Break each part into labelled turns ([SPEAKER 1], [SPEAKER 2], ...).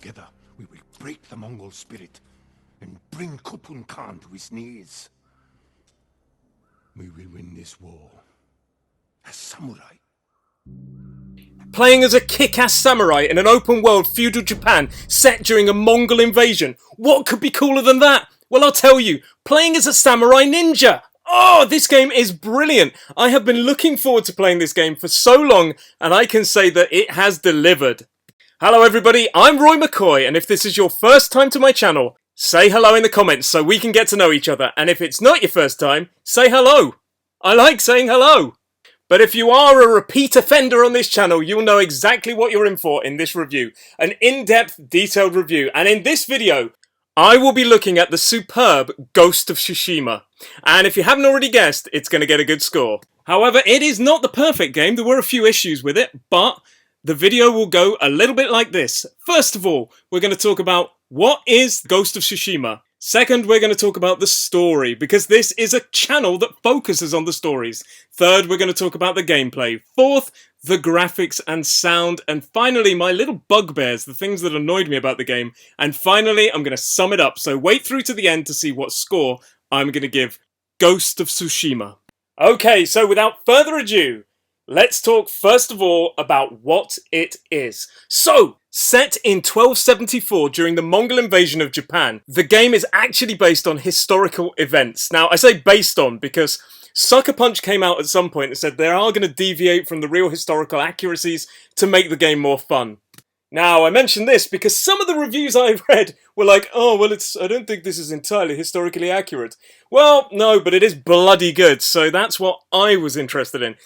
[SPEAKER 1] Together, we will break the Mongol spirit and bring Kupun Khan to his knees. We will win this war as samurai.
[SPEAKER 2] Playing as a kick-ass samurai in an open-world feudal Japan set during a Mongol invasion. What could be cooler than that? Well, I'll tell you. Playing as a samurai ninja. Oh, this game is brilliant. I have been looking forward to playing this game for so long, and I can say that it has delivered. Hello everybody, I'm Roy McCoy, and if this is your first time to my channel, say hello in the comments so we can get to know each other, and if it's not your first time, say hello. I like saying hello. But if you are a repeat offender on this channel, you'll know exactly what you're in for in this review. An in-depth, detailed review. And in this video, I will be looking at the superb Ghost of Tsushima. And if you haven't already guessed, it's going to get a good score. However, it is not the perfect game. There were a few issues with it, but the video will go a little bit like this. First of all, we're going to talk about what is Ghost of Tsushima. Second, we're going to talk about the story, because this is a channel that focuses on the stories. Third, we're going to talk about the gameplay. Fourth, the graphics and sound. And finally, my little bugbears, the things that annoyed me about the game. And finally, I'm going to sum it up. So wait through to the end to see what score I'm going to give Ghost of Tsushima. Okay, so without further ado, let's talk first of all about what it is. So, set in 1274 during the Mongol invasion of Japan, the game is actually based on historical events. Now, I say based on because Sucker Punch came out at some point and said they are going to deviate from the real historical accuracies to make the game more fun. Now, I mention this because some of the reviews I've read were like, oh, well, I don't think this is entirely historically accurate. Well, no, but it is bloody good, so that's what I was interested in.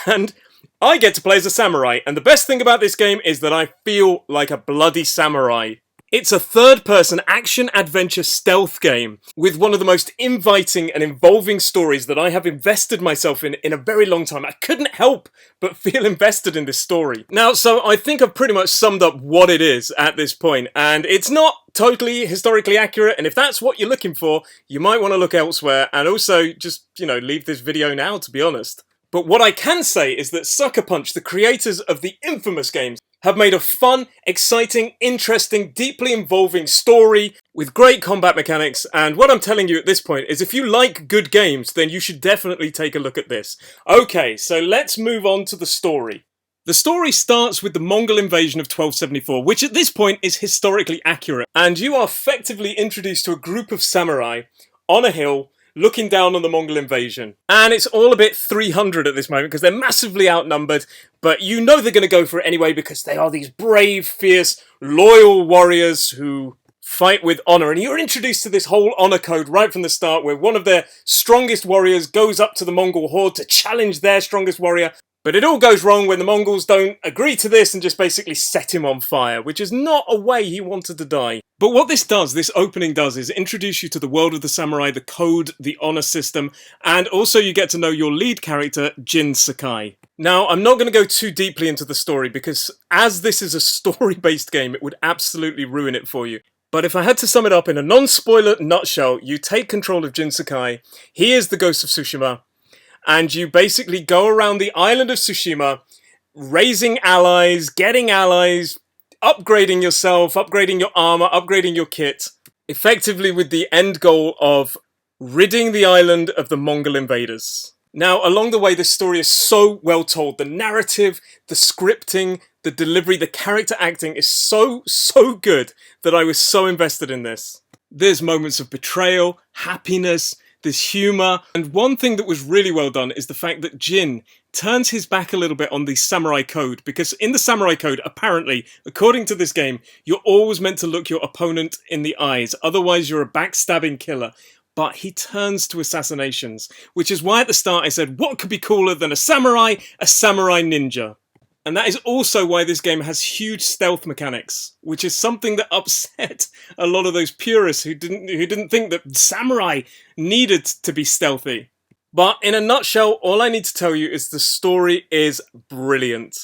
[SPEAKER 2] And I get to play as a samurai, and the best thing about this game is that I feel like a bloody samurai. It's a third-person action-adventure stealth game with one of the most inviting and involving stories that I have invested myself in a very long time. I couldn't help but feel invested in this story. Now, so I think I've pretty much summed up what it is at this point, and it's not totally historically accurate, and if that's what you're looking for, you might want to look elsewhere, and also just, leave this video now, to be honest. But what I can say is that Sucker Punch, the creators of the infamous games, have made a fun, exciting, interesting, deeply involving story with great combat mechanics, and what I'm telling you at this point is if you like good games, then you should definitely take a look at this. Okay, so let's move on to the story. The story starts with the Mongol invasion of 1274, which at this point is historically accurate, and you are effectively introduced to a group of samurai on a hill looking down on the Mongol invasion. And it's all a bit 300 at this moment because they're massively outnumbered, but you know they're going to go for it anyway because they are these brave, fierce, loyal warriors who fight with honor. And you're introduced to this whole honor code right from the start where one of their strongest warriors goes up to the Mongol horde to challenge their strongest warrior. But it all goes wrong when the Mongols don't agree to this and just basically set him on fire, which is not a way he wanted to die. But what this opening does, is introduce you to the world of the samurai, the code, the honor system, and also you get to know your lead character, Jin Sakai. Now, I'm not going to go too deeply into the story because as this is a story-based game, it would absolutely ruin it for you. But if I had to sum it up in a non-spoiler nutshell, you take control of Jin Sakai, he is the Ghost of Tsushima, and you basically go around the island of Tsushima, raising allies, getting allies, upgrading yourself, upgrading your armor, upgrading your kit, effectively with the end goal of ridding the island of the Mongol invaders. Now, along the way, this story is so well told. The narrative, the scripting, the delivery, the character acting is so good that I was so invested in this. There's moments of betrayal, happiness, there's humour, and one thing that was really well done is the fact that Jin turns his back a little bit on the samurai code, because in the samurai code, apparently, according to this game, you're always meant to look your opponent in the eyes, otherwise you're a backstabbing killer. But he turns to assassinations, which is why at the start I said, what could be cooler than a samurai ninja? And that is also why this game has huge stealth mechanics, which is something that upset a lot of those purists who didn't think that samurai needed to be stealthy. But in a nutshell, all I need to tell you is the story is brilliant.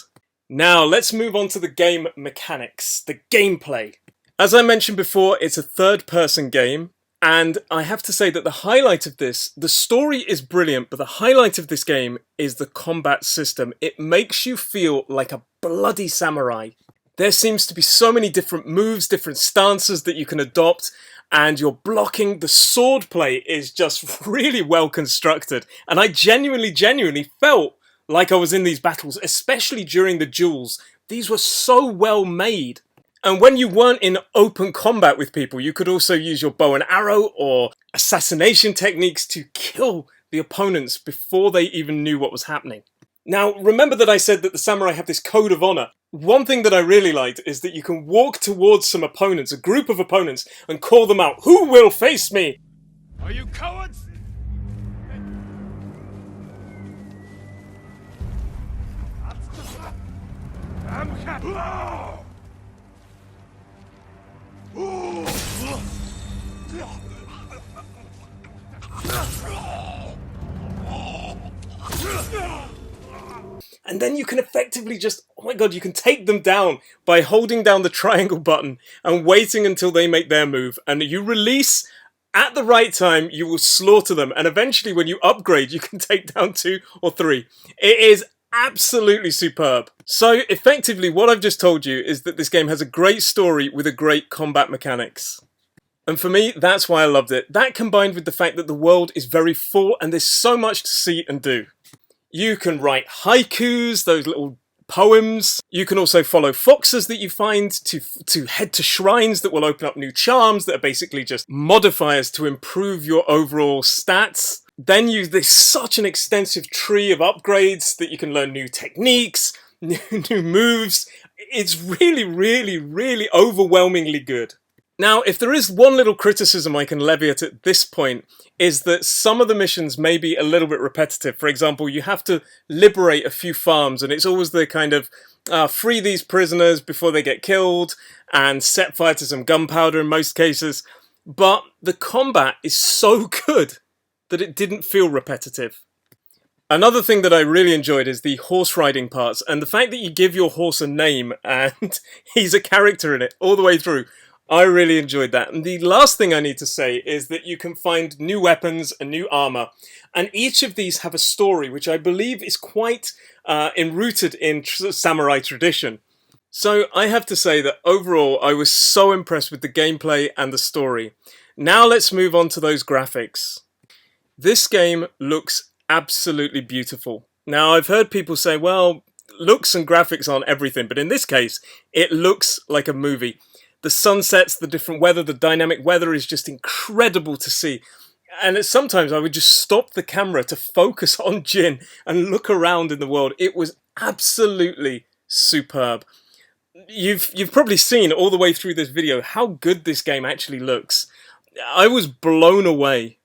[SPEAKER 2] Now, let's move on to the game mechanics, the gameplay. As I mentioned before, it's a third-person game. And I have to say that the highlight of this, the story is brilliant, but the highlight of this game is the combat system. It makes you feel like a bloody samurai. There seems to be so many different moves, different stances that you can adopt, and your blocking, the sword play is just really well constructed. And I genuinely felt like I was in these battles, especially during the duels. These were so well made. And when you weren't in open combat with people, you could also use your bow and arrow or assassination techniques to kill the opponents before they even knew what was happening. Now, remember that I said that the samurai have this code of honor. One thing that I really liked is that you can walk towards some opponents, a group of opponents, and call them out. Who will face me?
[SPEAKER 1] Are you cowards?
[SPEAKER 2] And then you can effectively just, oh my god, you can take them down by holding down the triangle button and waiting until they make their move. And you release at the right time, you will slaughter them. And eventually when you upgrade, you can take down 2 or 3. It is absolutely superb. So effectively, what I've just told you is that this game has a great story with a great combat mechanics. And for me, that's why I loved it. That combined with the fact that the world is very full and there's so much to see and do. You can write haikus, those little poems. You can also follow foxes that you find to head to shrines that will open up new charms that are basically just modifiers to improve your overall stats. Then there's such an extensive tree of upgrades that you can learn new techniques, new moves. It's really overwhelmingly good. Now, if there is one little criticism I can levy at this point, is that some of the missions may be a little bit repetitive. For example, you have to liberate a few farms, and it's always the kind of free these prisoners before they get killed, and set fire to some gunpowder in most cases. But the combat is so good that it didn't feel repetitive. Another thing that I really enjoyed is the horse riding parts, and the fact that you give your horse a name, and he's a character in it all the way through. I really enjoyed that. And the last thing I need to say is that you can find new weapons and new armor. And each of these have a story, which I believe is quite enrooted in samurai tradition. So I have to say that overall, I was so impressed with the gameplay and the story. Now let's move on to those graphics. This game looks absolutely beautiful. Now I've heard people say, well, looks and graphics aren't everything. But in this case, it looks like a movie. The sunsets, the different weather, the dynamic weather is just incredible to see. And sometimes I would just stop the camera to focus on Jin and look around in the world. It was absolutely superb. You've probably seen all the way through this video how good this game actually looks. I was blown away.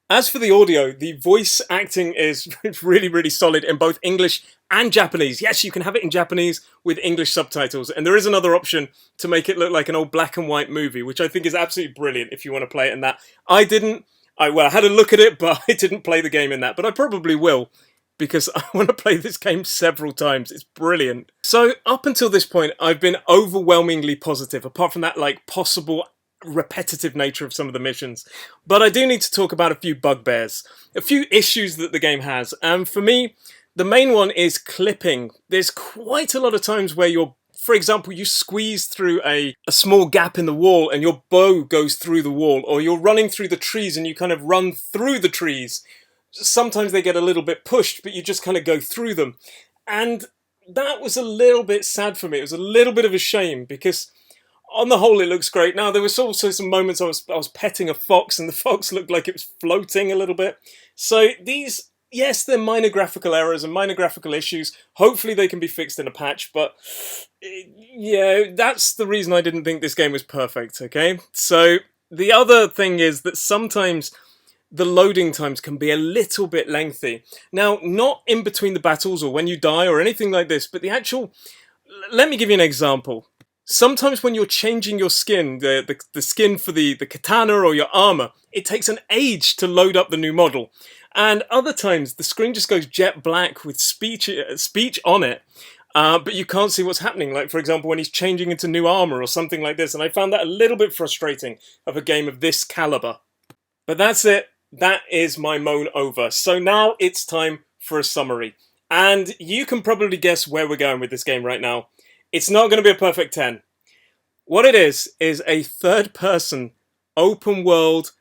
[SPEAKER 2] As for the audio, the voice acting is really solid in both English and Japanese. Yes, you can have it in Japanese with English subtitles. And there is another option to make it look like an old black and white movie, which I think is absolutely brilliant if you want to play it in that. I didn't. I had a look at it, but I didn't play the game in that. But I probably will, because I want to play this game several times. It's brilliant. So up until this point, I've been overwhelmingly positive, apart from that possible repetitive nature of some of the missions. But I do need to talk about a few bugbears, a few issues that the game has. And for me, the main one is clipping. There's quite a lot of times where for example, you squeeze through a small gap in the wall and your bow goes through the wall, or you're running through the trees and you kind of run through the trees. Sometimes they get a little bit pushed, but you just kind of go through them. And that was a little bit sad for me. It was a little bit of a shame, because on the whole, it looks great. Now, there was also some moments I was petting a fox, and the fox looked like it was floating a little bit. So these, yes, they're minor graphical errors and minor graphical issues. Hopefully they can be fixed in a patch, but yeah, that's the reason I didn't think this game was perfect, okay? So the other thing is that sometimes the loading times can be a little bit lengthy. Now, not in between the battles or when you die or anything like this, but the actual... Let me give you an example. Sometimes when you're changing your skin, the skin for the katana or your armor, it takes an age to load up the new model. And other times, the screen just goes jet black with speech on it, but you can't see what's happening. Like, for example, when he's changing into new armor or something like this. And I found that a little bit frustrating of a game of this caliber. But that's it. That is my moan over. So now it's time for a summary. And you can probably guess where we're going with this game right now. It's not going to be a perfect 10. What it is a third-person, open-world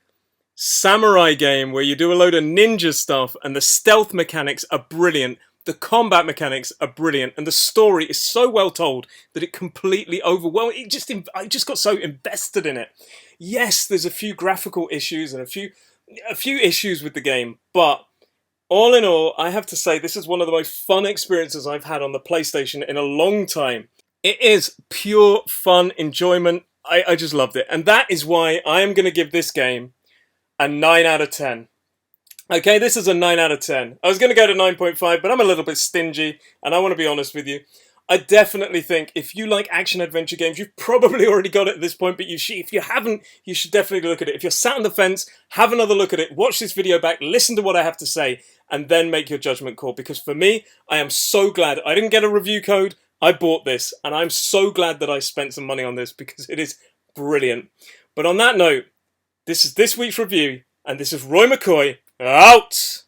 [SPEAKER 2] samurai game where you do a load of ninja stuff, and the stealth mechanics are brilliant. The combat mechanics are brilliant, and the story is so well told that it completely overwhelmed. I just got so invested in it. Yes, there's a few graphical issues and a few issues with the game, but all in all, I have to say this is one of the most fun experiences I've had on the PlayStation in a long time. It is pure fun enjoyment. I just loved it, and that is why I am going to give this game a 9 out of 10. Okay, this is a 9 out of 10. I was going to go to 9.5, but I'm a little bit stingy, and I want to be honest with you. I definitely think if you like action-adventure games, you've probably already got it at this point, but if you haven't, you should definitely look at it. If you're sat on the fence, have another look at it, watch this video back, listen to what I have to say, and then make your judgment call. Because for me, I am so glad I didn't get a review code. I bought this, and I'm so glad that I spent some money on this because it is brilliant. But on that note, this is this week's review, and this is Roy McCoy, out!